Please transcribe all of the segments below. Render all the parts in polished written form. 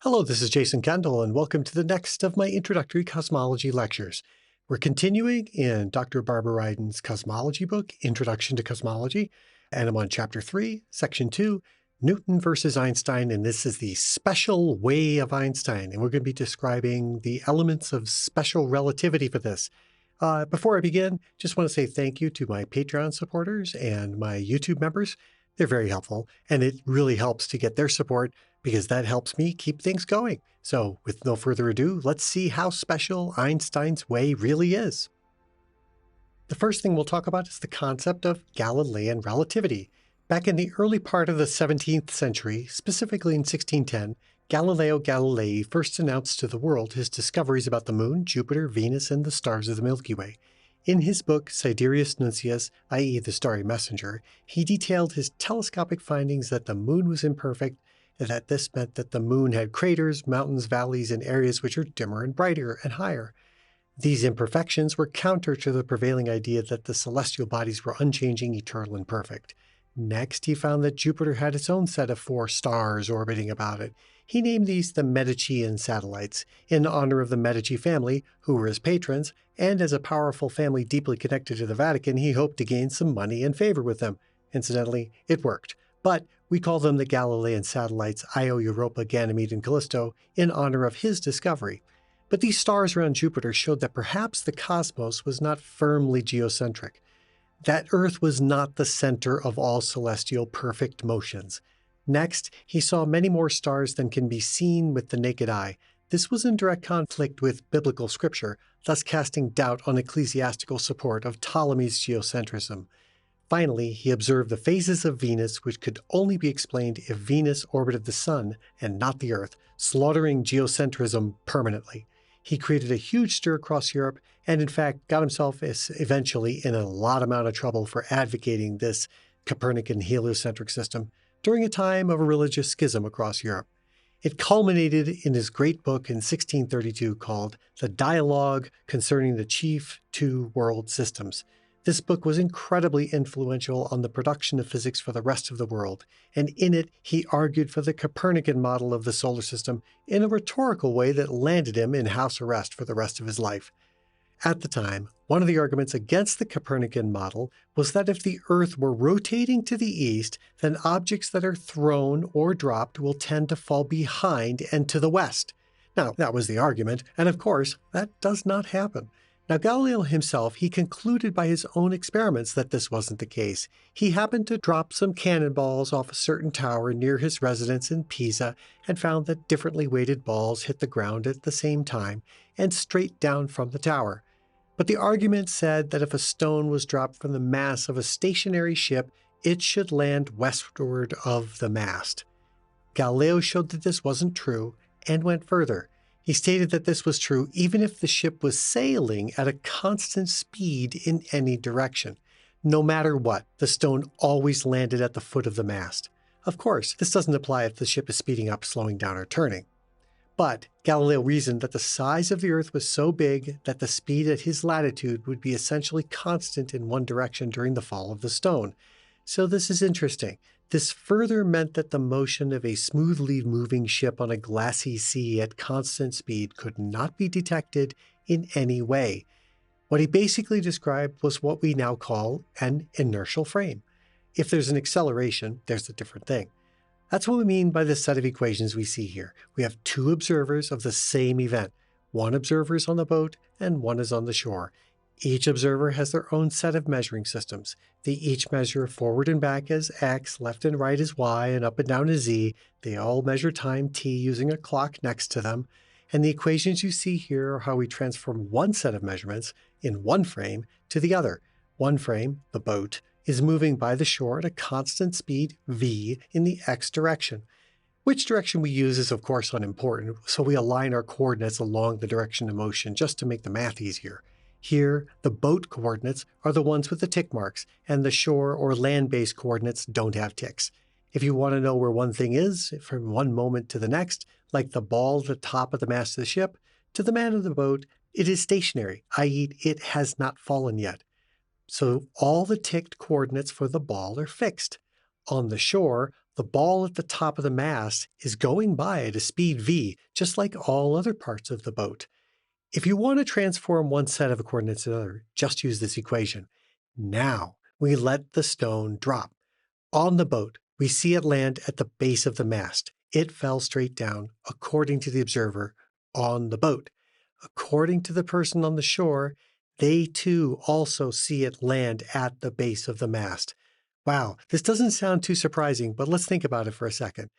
Hello, this is Jason Kendall, and welcome to the next of my introductory cosmology lectures. We're continuing in Dr. Barbara Ryden's cosmology book, Introduction to Cosmology, and I'm on Chapter 3, Section 2, Newton versus Einstein, and this is the special way of Einstein, and we're going to be describing the elements of special relativity for this. Before I begin, just want to say thank you to my Patreon supporters and my YouTube members. They're very helpful, and it really helps to get their support because that helps me keep things going. So with no further ado, let's see how special Einstein's way really is. The first thing we'll talk about is the concept of Galilean relativity. Back in the early part of the 17th century, specifically in 1610, Galileo Galilei first announced to the world his discoveries about the Moon, Jupiter, Venus, and the stars of the Milky Way. In his book Sidereus Nuncius, i.e. the Starry Messenger, he detailed his telescopic findings that the Moon was imperfect, and that this meant that the Moon had craters, mountains, valleys, and areas which are dimmer and brighter and higher. These imperfections were counter to the prevailing idea that the celestial bodies were unchanging, eternal, and perfect. Next, he found that Jupiter had its own set of 4 stars orbiting about it. He named these the Medicean satellites, in honor of the Medici family, who were his patrons, and as a powerful family deeply connected to the Vatican, he hoped to gain some money and favor with them. Incidentally, it worked. But we call them the Galilean satellites Io, Europa, Ganymede, and Callisto in honor of his discovery. But these stars around Jupiter showed that perhaps the cosmos was not firmly geocentric, that Earth was not the center of all celestial perfect motions. Next, he saw many more stars than can be seen with the naked eye. This was in direct conflict with biblical scripture, thus casting doubt on ecclesiastical support of Ptolemy's geocentrism. Finally, he observed the phases of Venus, which could only be explained if Venus orbited the Sun and not the Earth, slaughtering geocentrism permanently. He created a huge stir across Europe and, in fact, got himself eventually in a lot amount of trouble for advocating this Copernican heliocentric system during a time of a religious schism across Europe. It culminated in his great book in 1632 called The Dialogue Concerning the Chief Two World Systems. This book was incredibly influential on the production of physics for the rest of the world, and in it he argued for the Copernican model of the solar system in a rhetorical way that landed him in house arrest for the rest of his life. At the time, one of the arguments against the Copernican model was that if the Earth were rotating to the east, then objects that are thrown or dropped will tend to fall behind and to the west. Now, that was the argument, and of course, that does not happen. Now, Galileo himself, he concluded by his own experiments that this wasn't the case. He happened to drop some cannonballs off a certain tower near his residence in Pisa and found that differently weighted balls hit the ground at the same time and straight down from the tower. But the argument said that if a stone was dropped from the mast of a stationary ship, it should land westward of the mast. Galileo showed that this wasn't true and went further. He stated that this was true even if the ship was sailing at a constant speed in any direction. No matter what, the stone always landed at the foot of the mast. Of course, this doesn't apply if the ship is speeding up, slowing down, or turning. But Galileo reasoned that the size of the Earth was so big that the speed at his latitude would be essentially constant in one direction during the fall of the stone. So this is interesting. This further meant that the motion of a smoothly moving ship on a glassy sea at constant speed could not be detected in any way. What he basically described was what we now call an inertial frame. If there's an acceleration, there's a different thing. That's what we mean by the set of equations we see here. We have 2 observers of the same event. One observer is on the boat and one is on the shore. Each observer has their own set of measuring systems. They each measure forward and back as x, left and right as y, and up and down as z. They all measure time t using a clock next to them. And the equations you see here are how we transform one set of measurements in one frame to the other. One frame, the boat, is moving by the shore at a constant speed v in the x direction. Which direction we use is of course unimportant, so we align our coordinates along the direction of motion just to make the math easier. Here, the boat coordinates are the ones with the tick marks, and the shore or land-based coordinates don't have ticks. If you want to know where one thing is from one moment to the next, like the ball at the top of the mast of the ship, to the man of the boat, it is stationary, i.e. it has not fallen yet. So all the ticked coordinates for the ball are fixed. On the shore, The ball at the top of the mast is going by at a speed v, just like all other parts of the boat. If you want to transform one set of coordinates to another, just use this equation. Now, we let the stone drop. On the boat, we see it land at the base of the mast. It fell straight down, according to the observer, on the boat. According to the person on the shore, they too also see it land at the base of the mast. Wow, this doesn't sound too surprising, but let's think about it for a second.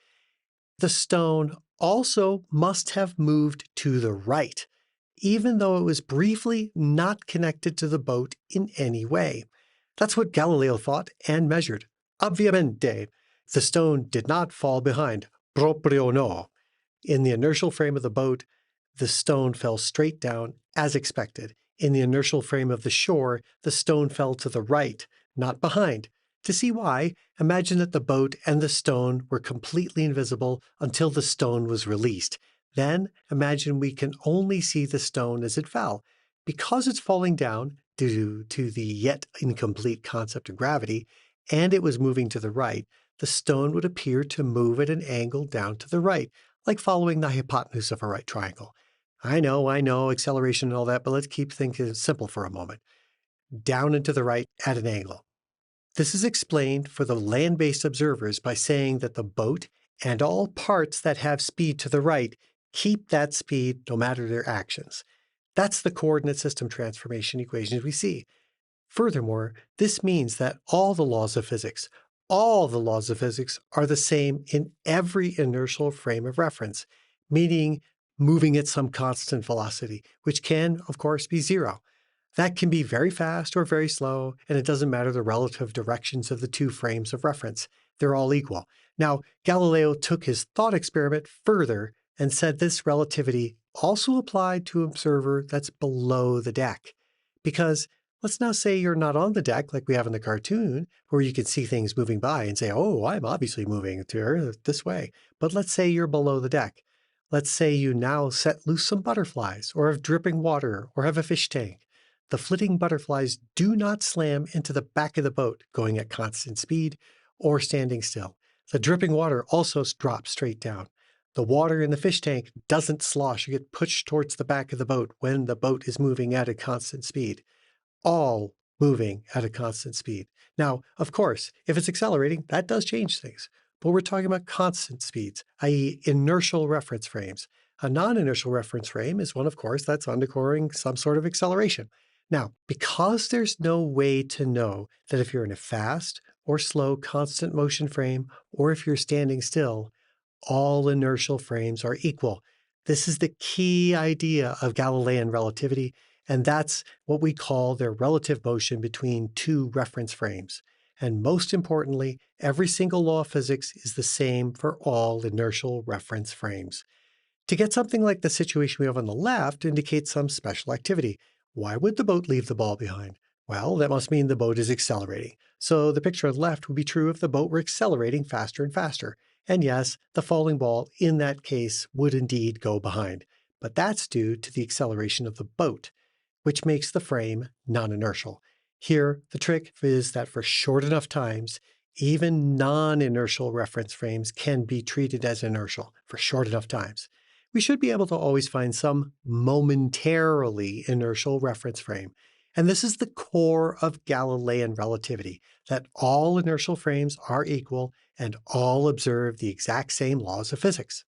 The stone also must have moved to the right, even though it was briefly not connected to the boat in any way. That's what Galileo thought and measured. Ovviamente, the stone did not fall behind. Proprio no. In the inertial frame of the boat, the stone fell straight down as expected. In the inertial frame of the shore, the stone fell to the right, not behind. To see why, imagine that the boat and the stone were completely invisible until the stone was released. Then imagine we can only see the stone as it fell. Because it's falling down due to the yet incomplete concept of gravity, and it was moving to the right, the stone would appear to move at an angle down to the right, like following the hypotenuse of a right triangle. I know, acceleration and all that, but let's keep thinking simple for a moment. Down and to the right at an angle. This is explained for the land-based observers by saying that the boat and all parts that have speed to the right keep that speed no matter their actions. That's the coordinate system transformation equations we see. Furthermore, this means that all the laws of physics are the same in every inertial frame of reference, meaning moving at some constant velocity, which can, of course, be zero. That can be very fast or very slow, and it doesn't matter the relative directions of the two frames of reference. They're all equal. Now, Galileo took his thought experiment further and said this relativity also applied to an observer that's below the deck. Because let's now say you're not on the deck like we have in the cartoon, where you can see things moving by and say, oh, I'm obviously moving to Earth this way. But let's say you're below the deck. Let's say you now set loose some butterflies, or have dripping water, or have a fish tank. The flitting butterflies do not slam into the back of the boat, going at constant speed, or standing still. The dripping water also drops straight down. The water in the fish tank doesn't slosh or get pushed towards the back of the boat when the boat is moving at a constant speed. All moving at a constant speed. Now, of course, if it's accelerating, that does change things. But we're talking about constant speeds, i.e. inertial reference frames. A non-inertial reference frame is one, of course, that's undergoing some sort of acceleration. Now, because there's no way to know that if you're in a fast or slow constant motion frame, or if you're standing still, all inertial frames are equal. This is the key idea of Galilean relativity, and that's what we call their relative motion between two reference frames. And most importantly, every single law of physics is the same for all inertial reference frames. To get something like the situation we have on the left indicates some special activity. Why would the boat leave the ball behind? Well, that must mean the boat is accelerating. So the picture on the left would be true if the boat were accelerating faster and faster. And yes, the falling ball in that case would indeed go behind. But that's due to the acceleration of the boat, which makes the frame non-inertial. Here, the trick is that for short enough times, even non-inertial reference frames can be treated as inertial for short enough times. We should be able to always find some momentarily inertial reference frame. And this is the core of Galilean relativity, that all inertial frames are equal and all observe the exact same laws of physics.